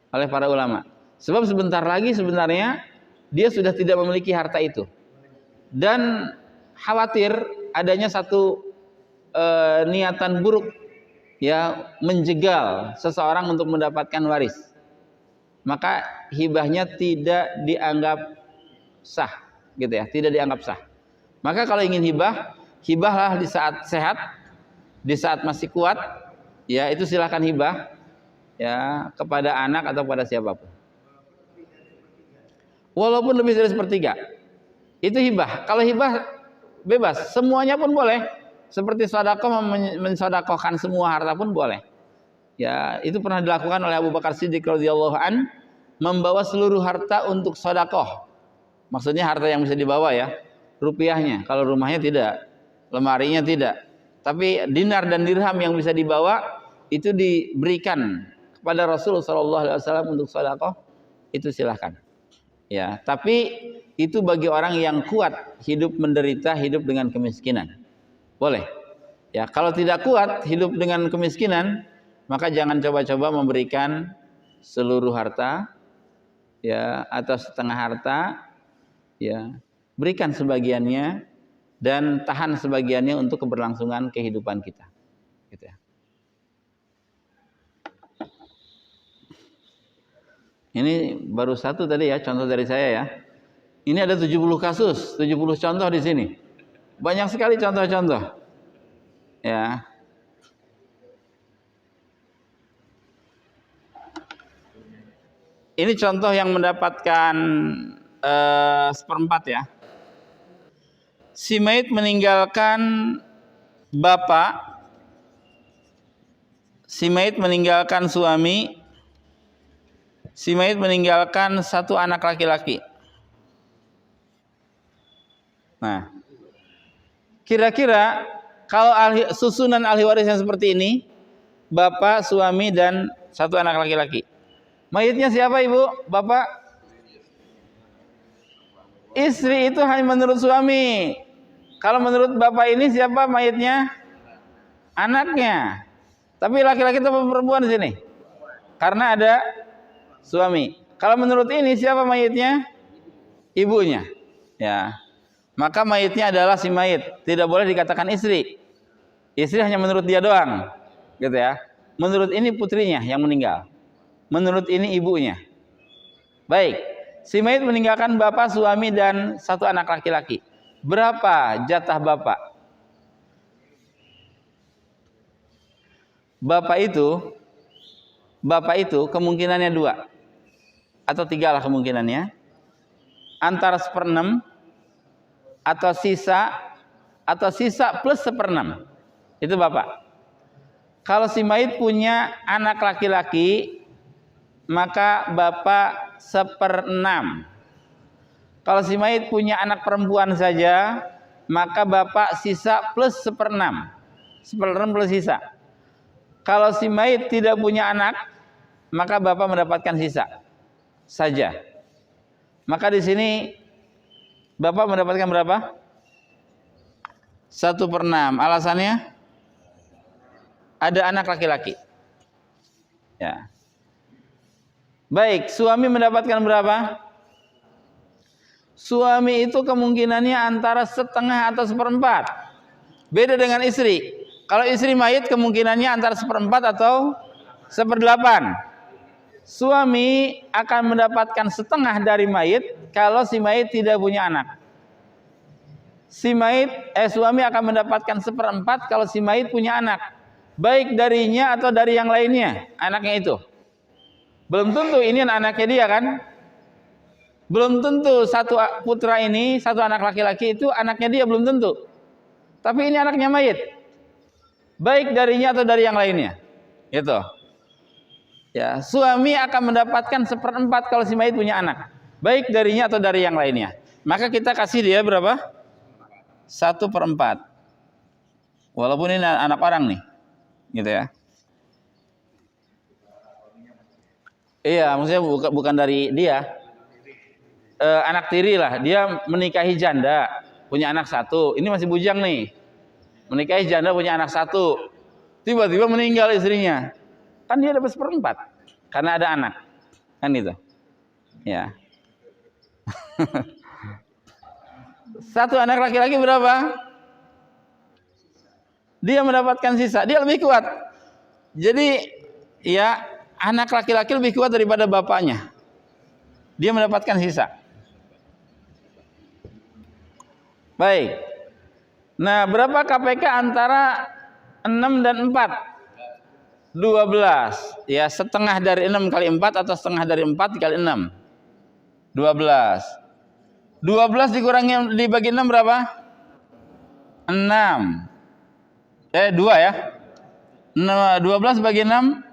[SPEAKER 2] oleh para ulama. Sebab sebentar lagi sebenarnya dia sudah tidak memiliki harta itu. Dan khawatir adanya satu niatan buruk, ya, menjegal seseorang untuk mendapatkan waris. Maka hibahnya tidak dianggap sah, gitu ya, tidak dianggap sah. Maka kalau ingin hibah, hibahlah di saat sehat, di saat masih kuat, ya, itu silakan hibah, ya, kepada anak atau pada siapapun. Walaupun lebih dari sepertiga, itu hibah. Kalau hibah bebas, semuanya pun boleh. Seperti sedekah, mensedekahkan semua harta pun boleh. Ya, itu pernah dilakukan oleh Abu Bakar Siddiq radhiyallahu an, membawa seluruh harta untuk sedekah. Maksudnya harta yang bisa dibawa, ya, rupiahnya. Kalau rumahnya tidak, lemarinya tidak. Tapi dinar dan dirham yang bisa dibawa itu diberikan kepada Rasulullah SAW untuk sedekah, itu silahkan. Ya, tapi itu bagi orang yang kuat, hidup menderita, hidup dengan kemiskinan, boleh. Ya, kalau tidak kuat hidup dengan kemiskinan, maka jangan coba-coba memberikan seluruh harta, ya, atau setengah harta, ya. Berikan sebagiannya dan tahan sebagiannya untuk keberlangsungan kehidupan kita, gitu ya. Ini baru satu tadi, ya, contoh dari saya, ya. Ini ada 70 kasus, 70 contoh di sini. Banyak sekali contoh-contoh. Ya. Ini contoh yang mendapatkan seperempat, ya. Si mayit meninggalkan bapak, si mayit meninggalkan suami, si mayit meninggalkan satu anak laki-laki. Nah, kira-kira kalau susunan ahli waris yang seperti ini, bapak, suami, dan satu anak laki-laki, mayitnya siapa, ibu? Bapak? Istri itu hanya menurut suami. Kalau menurut bapak ini siapa mayitnya? Anaknya. Tapi laki-laki atau perempuan di sini? Karena ada suami. Kalau menurut ini siapa mayitnya? Ibunya. Ya. Maka mayitnya adalah si mayit, tidak boleh dikatakan istri. Istri hanya menurut dia doang, gitu ya. Menurut ini putrinya yang meninggal, menurut ini ibunya. Baik, si mayit meninggalkan bapak, suami, dan satu anak laki-laki. Berapa jatah bapak? Bapak itu kemungkinannya 2 atau 3 lah kemungkinannya. Antara 1/6 atau sisa plus 1/6. Itu bapak. Kalau si mayit punya anak laki-laki, maka bapak 1/6. Kalau si mayit punya anak perempuan saja, maka bapak sisa plus 1/6. 1/6 plus sisa. Kalau si mayit tidak punya anak, maka bapak mendapatkan sisa saja. Maka di sini bapak mendapatkan berapa? 1/6. Alasannya ada anak laki-laki. Ya. Baik, suami mendapatkan berapa? Suami itu kemungkinannya antara 1/2 atau 1/4. Beda dengan istri. Kalau istri mayit kemungkinannya antara 1/4 atau 1/8. Suami akan mendapatkan 1/2 dari mayit kalau si mayit tidak punya anak. Suami akan mendapatkan 1/4 kalau si mayit punya anak, baik darinya atau dari yang lainnya, anaknya itu. Belum tentu ini anaknya dia, kan? Belum tentu satu putra ini, satu anak laki-laki itu anaknya dia, belum tentu. Tapi ini anaknya mayit, baik darinya atau dari yang lainnya. Gitu. Ya, suami akan mendapatkan 1/4 kalau si mayit punya anak, baik darinya atau dari yang lainnya. Maka kita kasih dia berapa? 1/4. Walaupun ini anak orang nih, gitu ya. Iya, maksudnya bukan dari dia. Anak tiri lah, dia menikahi janda, punya anak 1. Ini masih bujang nih. Menikahi janda punya anak 1. Tiba-tiba meninggal istrinya. Kan dia dapat 1/4 karena ada anak. Kan itu. Ya. Satu anak laki-laki berapa? Dia mendapatkan sisa. Dia lebih kuat. Jadi ya, anak laki-laki lebih kuat daripada bapaknya. Dia mendapatkan sisa. Baik. Nah, berapa KPK antara 6 dan 4? 12. Ya, setengah dari 6 kali 4 atau setengah dari 4 dikali 6. 12. 12 dibagi 6 berapa? 6. 2 ya. 12 bagi 6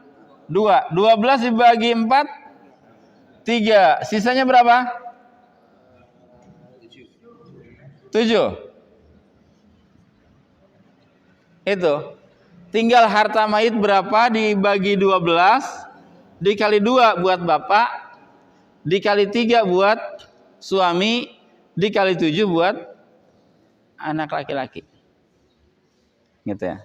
[SPEAKER 2] 2. 12 dibagi 4 3. Sisanya berapa? 7. Itu. Tinggal harta mayit berapa dibagi 12 dikali 2 buat bapak, dikali 3 buat suami, dikali 7 buat anak laki-laki. Gitu ya.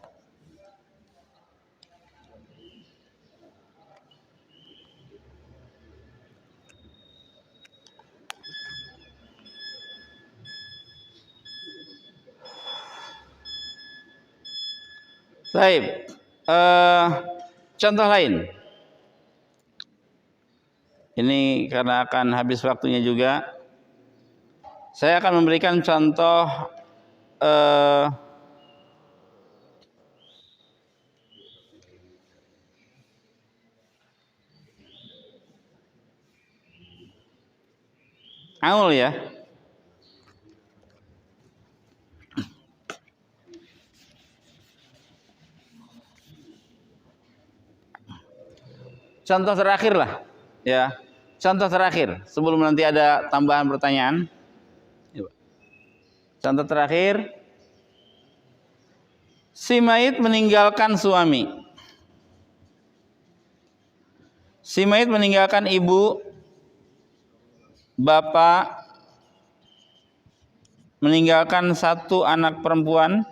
[SPEAKER 2] Baik. Contoh lain. Ini karena akan habis waktunya juga. Saya akan memberikan contoh aul ya. Contoh terakhir lah, ya. Contoh terakhir sebelum nanti ada tambahan pertanyaan. Contoh terakhir, si mayit meninggalkan suami. Si mayit meninggalkan ibu, bapak, meninggalkan 1 anak perempuan,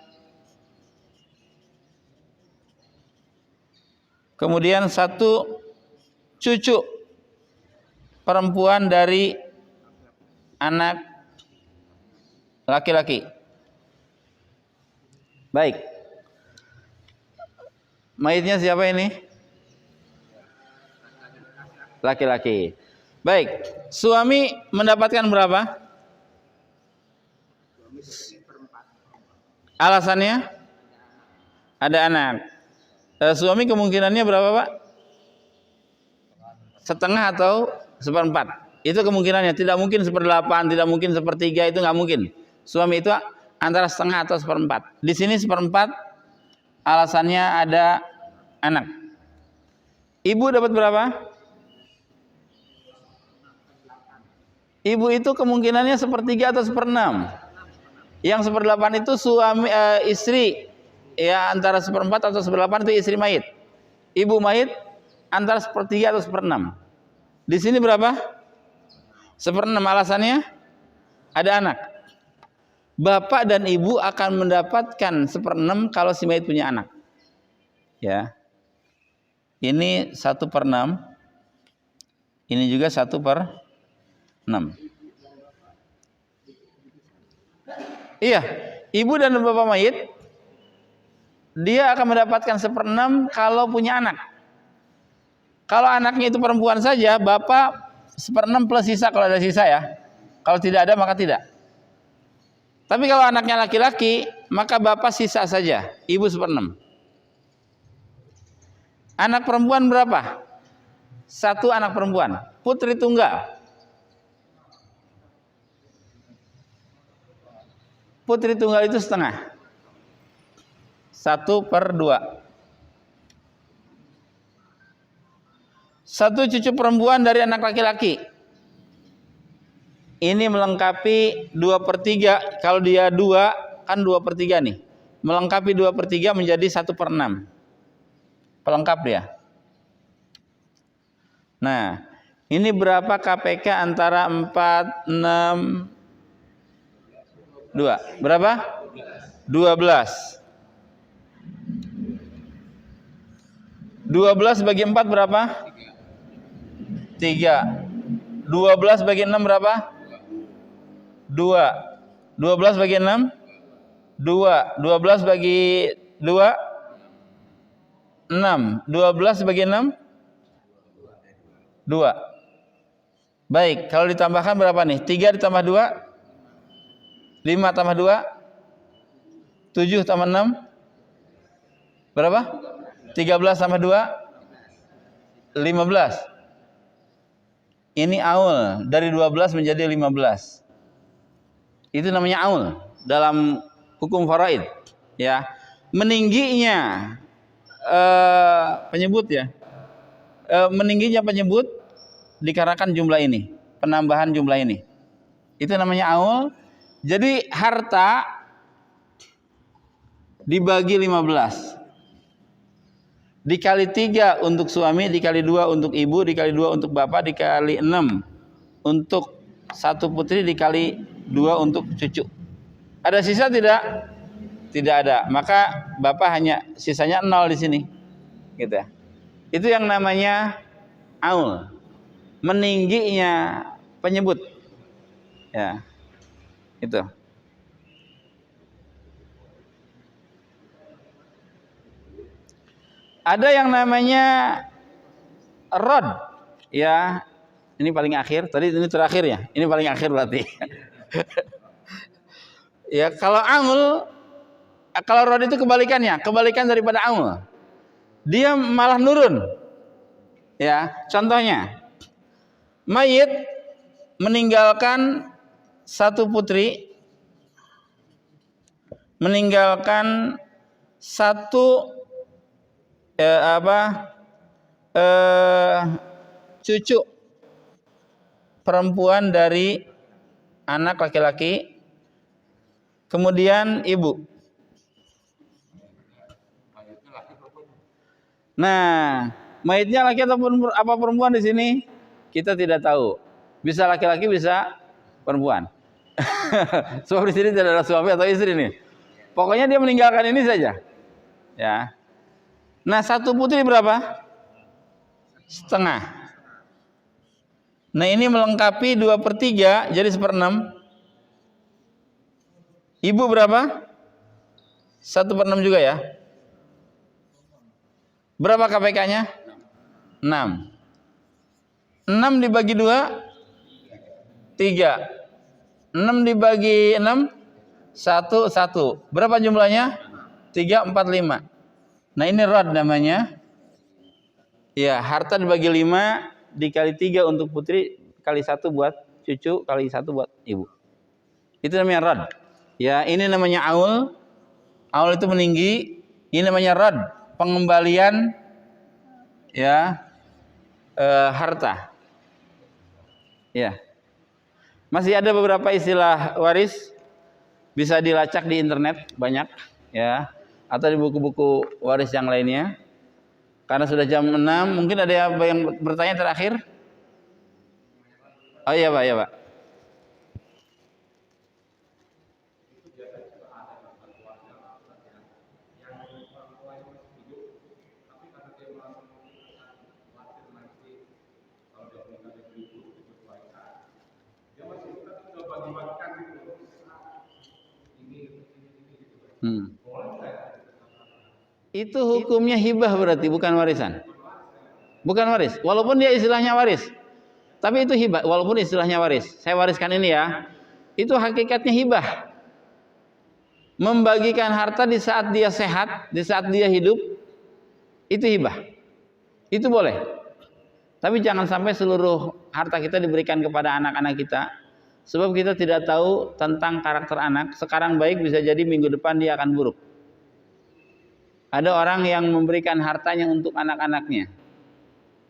[SPEAKER 2] kemudian 1 cucu perempuan dari anak laki-laki. Baik. Mayitnya siapa ini? Laki-laki. Baik. Suami mendapatkan berapa? Alasannya? Ada anak. Suami kemungkinannya berapa, Pak? Setengah atau 1/4? Itu kemungkinannya. Tidak mungkin 1/8, tidak mungkin 1/3, itu nggak mungkin. Suami itu antara setengah atau 1/4. Di sini 1/4, alasannya ada anak. Ibu dapat berapa? Ibu itu kemungkinannya 1/3 atau 1/6. Yang 1/8 itu suami istri, ya, antara 1/4 atau 1/8 itu istri mayit. Ibu mayit antara 1/3 atau 1/6. Di sini berapa? 1/6. Alasannya ada anak. Bapak dan ibu akan mendapatkan 1/6 kalau si mayit punya anak. Ya. Ini 1/6. Ini juga 1/6. Iya, ibu dan bapak mayit dia akan mendapatkan 1/6 kalau punya anak. Kalau anaknya itu perempuan saja, bapak 1/6 plus sisa kalau ada sisa ya. Kalau tidak ada maka tidak. Tapi kalau anaknya laki-laki, maka bapak sisa saja, ibu 1/6. Anak perempuan berapa? 1 anak perempuan, putri tunggal. Putri tunggal itu setengah. 1/2. Satu cucu perempuan dari anak laki-laki. Ini melengkapi 2/3. Kalau dia 2, kan 2/3 nih. Melengkapi 2/3 menjadi 1/6. Pelengkap dia. Nah, ini berapa KPK antara 4, 6, 2? Berapa? 12. 12 bagi 4 berapa? 3. 12 bagi 6 berapa? 2. 12 bagi 6? 2. 12 bagi 2? 6. 12 bagi 6? 2. Baik, kalau ditambahkan berapa nih? 3 ditambah 2? 5 tambah 2? 7 tambah 6? Berapa? 13 tambah 2? 15. Ini aul, dari 12 menjadi 15. Itu namanya aul dalam hukum faraid, ya. Meningginya penyebut ya. Meningginya penyebut dikarenakan jumlah ini, penambahan jumlah ini. Itu namanya aul. Jadi harta dibagi 15. Dikali 3 untuk suami, dikali 2 untuk ibu, dikali 2 untuk bapak, dikali 6 untuk satu putri, dikali 2 untuk cucu. Ada sisa tidak? Tidak ada. Maka bapak hanya sisanya 0 di sini. Gitu ya. Itu yang namanya aul. Meningginya penyebut. Ya. Itu. Ada yang namanya rod, ya. Ini paling akhir. Tadi ini terakhir ya. Ini paling akhir berarti. Ya, kalau aul, kalau rod itu kebalikannya, kebalikan daripada aul. Dia malah nurun. Ya, contohnya, mayit meninggalkan satu putri, meninggalkan satu cucu perempuan dari anak laki-laki, kemudian ibu. Nah, mayitnya laki ataupun apa perempuan di sini kita tidak tahu. Bisa laki-laki, bisa perempuan. Sebab di sini tidak ada suami atau istri nih. Pokoknya dia meninggalkan ini saja. Ya. Nah, satu putri berapa? Setengah. Nah, ini melengkapi 2/3 jadi 1/6. Ibu berapa? 1/6 juga ya. Berapa KPK-nya? 6. 6 dibagi 2? 3. 6 dibagi 6? 1. Berapa jumlahnya? 3, 4, 5. Nah, ini rod namanya. Ya, harta dibagi 5, dikali 3 untuk putri, kali 1 buat cucu, kali 1 buat ibu. Itu namanya rod. Ya, ini namanya aul. Aul itu meninggi. Ini namanya rod, pengembalian ya harta. Ya. Masih ada beberapa istilah waris, bisa dilacak di internet banyak ya, atau di buku-buku waris yang lainnya. Karena sudah jam 6, mungkin ada yang bertanya terakhir? Oh iya Pak, ya Pak. Itu hukumnya hibah berarti, bukan warisan. Bukan waris, walaupun dia istilahnya waris. Tapi itu hibah, walaupun istilahnya waris. Saya wariskan ini ya. Itu hakikatnya hibah. Membagikan harta di saat dia sehat, di saat dia hidup, itu hibah. Itu boleh. Tapi jangan sampai seluruh harta kita diberikan kepada anak-anak kita. Sebab kita tidak tahu tentang karakter anak. Sekarang baik, bisa jadi minggu depan dia akan buruk. Ada orang yang memberikan hartanya untuk anak-anaknya.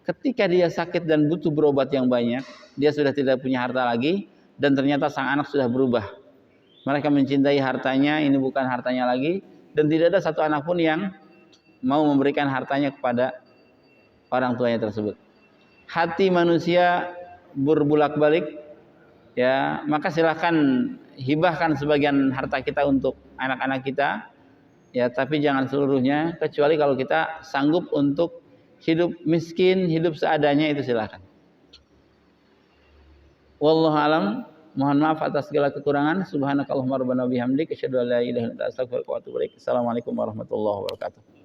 [SPEAKER 2] ketika dia sakit dan butuh berobat yang banyak, dia sudah tidak punya harta lagi, dan ternyata sang anak sudah berubah. Mereka mencintai hartanya, ini bukan hartanya lagi, dan tidak ada satu anak pun yang mau memberikan hartanya kepada orang tuanya tersebut. Hati manusia berbulak-balik, ya, maka silahkan hibahkan sebagian harta kita untuk anak-anak kita, ya, tapi jangan seluruhnya, kecuali kalau kita sanggup untuk hidup miskin, hidup seadanya, itu silahkan. Wallahu alam. Mohon maaf atas segala kekurangan. Subhanakallahumma rabbana bihamdik asyhadu an la ilaha illa anta astaghfiruka wa atubu ilaik. Assalamualaikum warahmatullahi wabarakatuh.